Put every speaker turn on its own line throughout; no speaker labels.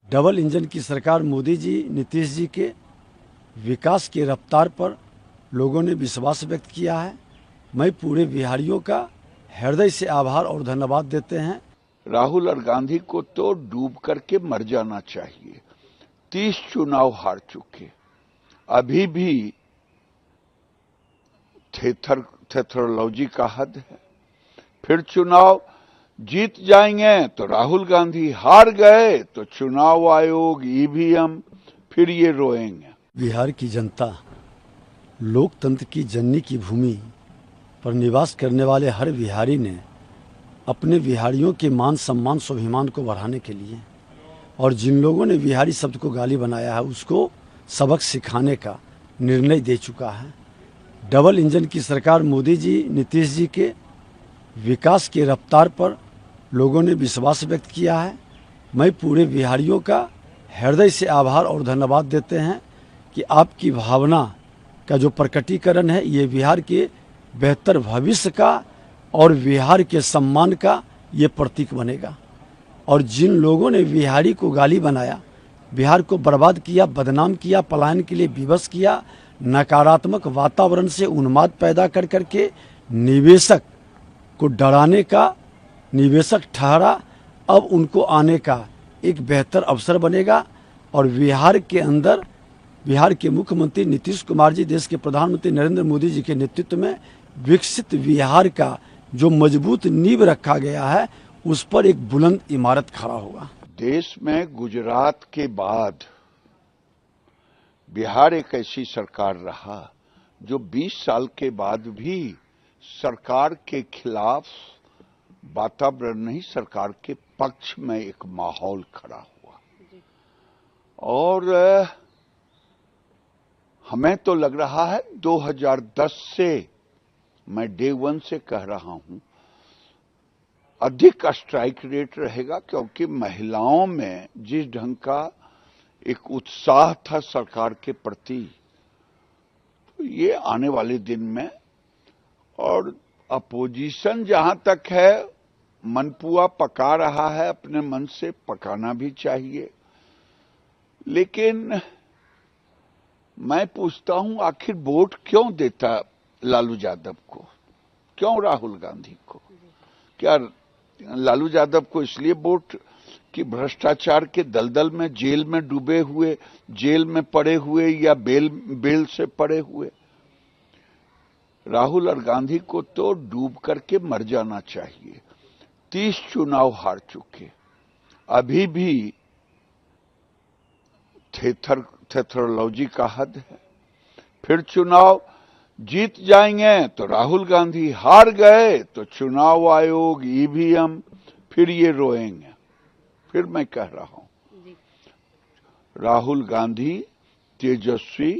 Double engine की सरकार मोदी जी, नीतीश जी के विकास की रफ्तार पर लोगों ने विश्वास व्यक्त किया है। मैं पूरे बिहारियों का हृदय से आभार और धन्यवाद देते हैं।
राहुल और गांधी को तो डूब करके मर जाना चाहिए। 30 चुनाव हार चुके, अभी भी थेथरोलॉजी का हद है। फिर चुनाव जीत जाएंगे तो राहुल गांधी, हार गए तो चुनाव आयोग, ईवीएम, फिर ये रोएंगे।
बिहार की जनता लोकतंत्र की जननी की भूमि पर निवास करने वाले हर बिहारी ने अपने बिहारियों के मान सम्मान स्वाभिमान को बढ़ाने के लिए और जिन लोगों ने बिहारी शब्द को गाली बनाया है उसको सबक सिखाने का निर्णय दे चुका है। डबल इंजन की सरकार मोदी जी, नीतीश जी के विकास की रफ्तार पर लोगों ने विश्वास व्यक्त किया है। मैं पूरे बिहारियों का हृदय से आभार और धन्यवाद देते हैं कि आपकी भावना का जो प्रकटीकरण है ये बिहार के बेहतर भविष्य का और बिहार के सम्मान का ये प्रतीक बनेगा। और जिन लोगों ने बिहारी को गाली बनाया, बिहार को बर्बाद किया, बदनाम किया, पलायन के लिए विवश किया, नकारात्मक वातावरण से उन्माद पैदा कर करके निवेशक को डराने का निवेशक ठहरा, अब उनको आने का एक बेहतर अवसर बनेगा। और बिहार के अंदर बिहार के मुख्यमंत्री नीतीश कुमार जी, देश के प्रधानमंत्री नरेंद्र मोदी जी के नेतृत्व में विकसित बिहार का जो मजबूत नींव रखा गया है उस पर एक बुलंद इमारत खड़ा होगा।
देश में गुजरात के बाद बिहार एक ऐसी सरकार रहा जो 20 साल के बाद भी सरकार के खिलाफ वातावरण नहीं, सरकार के पक्ष में एक माहौल खड़ा हुआ। और हमें तो लग रहा है 2010 से, मैं डे 1 से कह रहा हूं, अधिक स्ट्राइक रेट रहेगा, क्योंकि महिलाओं में जिस ढंग का एक उत्साह था सरकार के प्रति, तो ये आने वाले दिन में, और अपोजिशन जहां तक है मनपुआ पका रहा है, अपने मन से पकाना भी चाहिए। लेकिन मैं पूछता हूं, आखिर वोट क्यों देता लालू यादव को, क्यों राहुल गांधी को? क्या लालू यादव को इसलिए वोट कि भ्रष्टाचार के दलदल में जेल में डूबे हुए, जेल में पड़े हुए, या बेल से पड़े हुए? राहुल और गांधी को तो डूब करके मर जाना चाहिए। 30 चुनाव हार चुके, अभी भी थेथरोलॉजी का हद है। फिर चुनाव जीत जाएंगे तो राहुल गांधी, हार गए तो चुनाव आयोग, ईवीएम, फिर ये रोएंगे। फिर मैं कह रहा हूं, राहुल गांधी, तेजस्वी,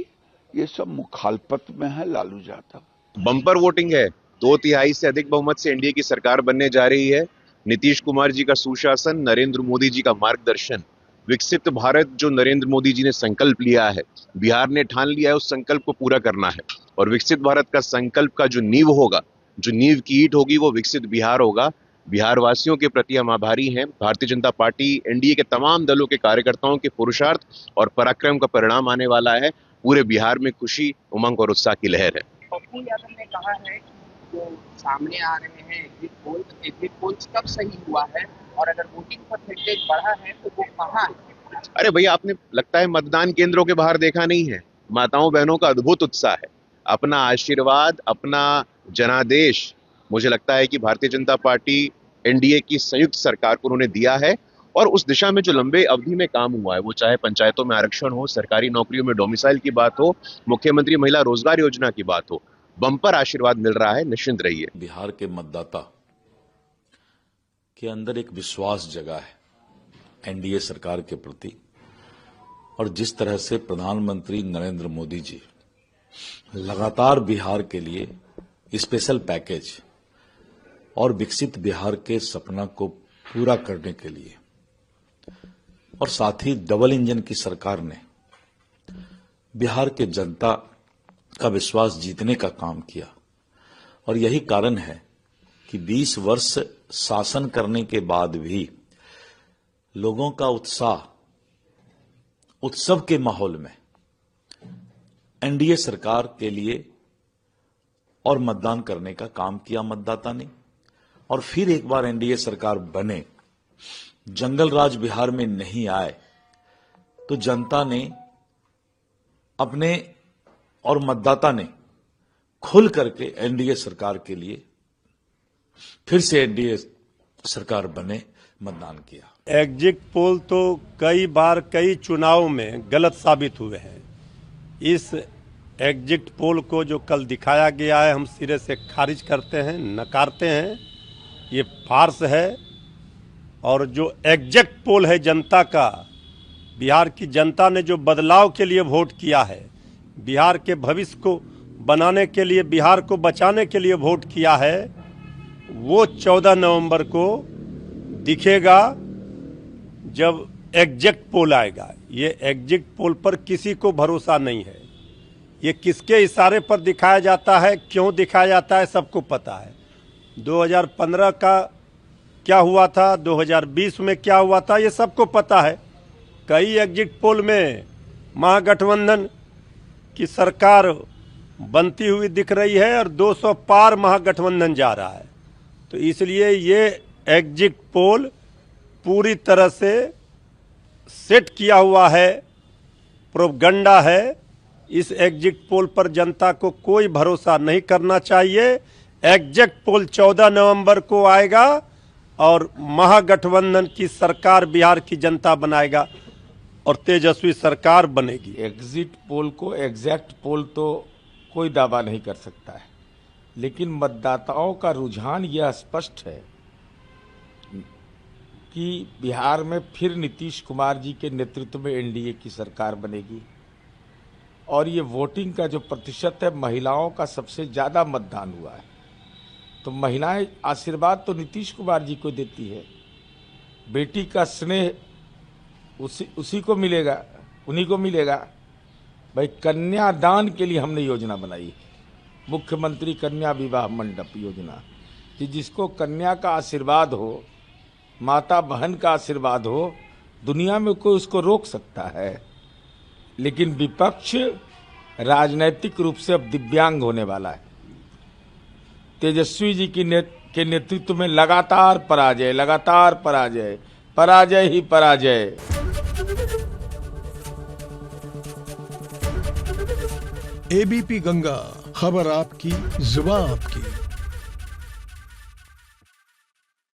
ये सब मुखालफत में है लालू यादव।
बम्पर वोटिंग है, 2/3 से अधिक बहुमत से एनडीए की सरकार बनने जा रही है। नीतीश कुमार जी का सुशासन, नरेंद्र मोदी जी का मार्गदर्शन, विकसित भारत जो नरेंद्र मोदी जी ने संकल्प लिया है, बिहार ने ठान लिया है उस संकल्प को पूरा करना है। और विकसित भारत का संकल्प का जो नींव होगा, जो नींव की ईंट होगी, वो विकसित बिहार होगा। बिहार वासियों के प्रति हम आभारी हैं। भारतीय जनता पार्टी, एनडीए के तमाम दलों के कार्यकर्ताओं के पुरुषार्थ और पराक्रम का परिणाम आने वाला है। पूरे बिहार में खुशी, उमंग और उत्साह की लहर है।
पप्पू यादव ने कहा है कि जो सामने आ रहे हैं एग्जिट पोल्स कब सही हुआ है, और अगर वोटिंग परसेंटेज बढ़ा है तो वो कहाँ है?
अरे भैया, आपने लगता है मतदान केंद्रों के बाहर देखा नहीं है। माताओं बहनों का अद्भुत उत्साह है। अपना आशीर्वाद, अपना जनादेश, मुझे लगता है कि भारतीय जनता पार्टी एनडीए की संयुक्त सरकार को उन्होंने दिया है। और उस दिशा में जो लंबे अवधि में काम हुआ है, वो चाहे पंचायतों में आरक्षण हो, सरकारी नौकरियों में डोमिसाइल की बात हो, मुख्यमंत्री महिला रोजगार योजना की बात हो, बम्पर आशीर्वाद मिल रहा है। निश्चिंत रहिए।
बिहार के मतदाता के अंदर एक विश्वास जगा है एनडीए सरकार के प्रति, और जिस तरह से प्रधानमंत्री नरेंद्र मोदी जी लगातार बिहार के लिए स्पेशल पैकेज और विकसित बिहार के सपना को पूरा करने के लिए, और साथ ही डबल इंजन की सरकार ने बिहार के जनता का विश्वास जीतने का काम किया। और यही कारण है कि 20 वर्ष शासन करने के बाद भी लोगों का उत्साह उत्सव के माहौल में एनडीए सरकार के लिए और मतदान करने का काम किया मतदाता ने, और फिर एक बार एनडीए सरकार बने, जंगल राज बिहार में नहीं आए, तो जनता ने अपने और मतदाता ने खुल करके एनडीए सरकार के लिए फिर से एनडीए सरकार बने मतदान किया।
एग्जिट पोल तो कई बार कई चुनाव में गलत साबित हुए हैं। इस एग्जिट पोल को जो कल दिखाया गया है हम सिरे से खारिज करते हैं, नकारते हैं। ये फार्स है। और जो एग्जिट पोल है जनता का, बिहार की जनता ने जो बदलाव के लिए वोट किया है, बिहार के भविष्य को बनाने के लिए, बिहार को बचाने के लिए वोट किया है, वो 14 नवंबर को दिखेगा जब एग्जिट पोल आएगा। ये एग्जिट पोल पर किसी को भरोसा नहीं है। ये किसके इशारे पर दिखाया जाता है, क्यों दिखाया जाता है, सबको पता है। 2015 का क्या हुआ था, 2020 में क्या हुआ था, ये सबको पता है। कई एग्जिट पोल में महागठबंधन की सरकार बनती हुई दिख रही है और 200 पार महागठबंधन जा रहा है। तो इसलिए ये एग्जिट पोल पूरी तरह से सेट किया हुआ है, प्रोपगंडा है। इस एग्जिट पोल पर जनता को कोई भरोसा नहीं करना चाहिए। एग्जिट पोल 14 नवंबर को आएगा और महागठबंधन की सरकार बिहार की जनता बनाएगा और तेजस्वी सरकार बनेगी।
एग्जिट पोल को एग्जैक्ट पोल तो कोई दावा नहीं कर सकता है, लेकिन मतदाताओं का रुझान यह स्पष्ट है कि बिहार में फिर नीतीश कुमार जी के नेतृत्व में एनडीए की सरकार बनेगी। और ये वोटिंग का जो प्रतिशत है, महिलाओं का सबसे ज़्यादा मतदान हुआ है। तो महिलाएं आशीर्वाद तो नीतीश कुमार जी को देती है। बेटी का स्नेह उसी को मिलेगा, उन्हीं को मिलेगा। भाई, कन्यादान के लिए हमने योजना बनाई, मुख्यमंत्री कन्या विवाह मंडप योजना, कि जिसको कन्या का आशीर्वाद हो, माता बहन का आशीर्वाद हो, दुनिया में कोई उसको रोक सकता है। लेकिन विपक्ष राजनैतिक रूप से अब दिव्यांग होने वाला है। तेजस्वी जी के नेतृत्व में लगातार पराजय, लगातार पराजय, पराजय ही पराजय।
एबीपी गंगा, खबर आपकी, जुबान आपकी।